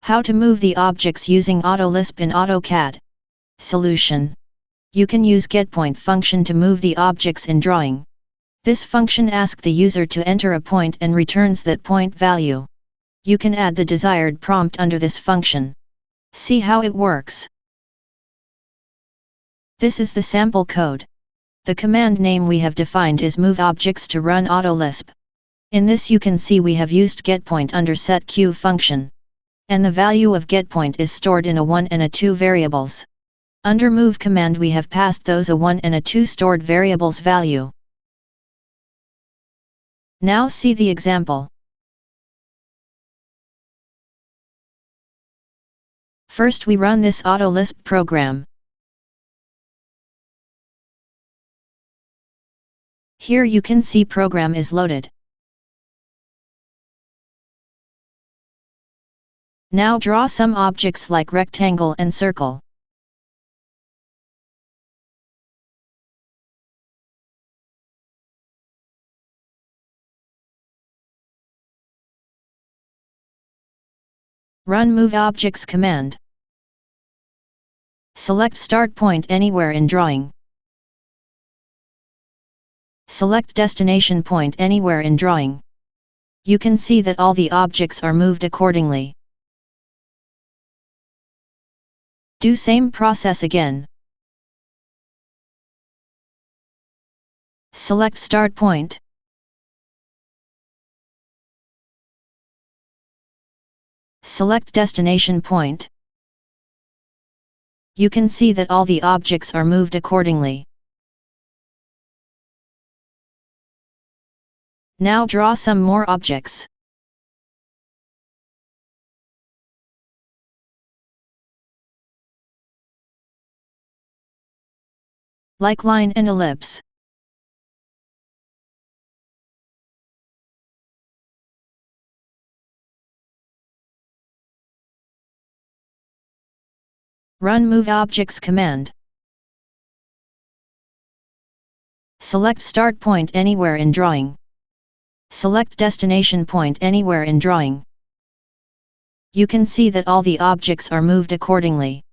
How to move the objects using Autolisp in Autocad. Solution. You can use Getpoint function to move the objects in drawing. This function asks the user to enter a point and returns that point value. You can add the desired prompt under this function. See how it works. This is the sample code. The command name we have defined is move objects to run Autolisp. In this you can see we have used Getpoint under setQ function. And the value of Getpoint is stored in a 1 and a 2 variables. Under move command we have passed those a 1 and a 2 stored variables value. Now see the example. First we run this Autolisp program. Here you can see program is loaded. Now draw some objects like rectangle and circle. Run Move Objects command. Select Start Point anywhere in drawing. Select Destination Point anywhere in drawing. You can see that all the objects are moved accordingly. Do same process again. Select Start Point. Select Destination Point. You can see that all the objects are moved accordingly. Now draw some more objects. Like line and ellipse. Run Move Objects command. Select Start Point anywhere in drawing. Select Destination Point anywhere in drawing. You can see that all the objects are moved accordingly.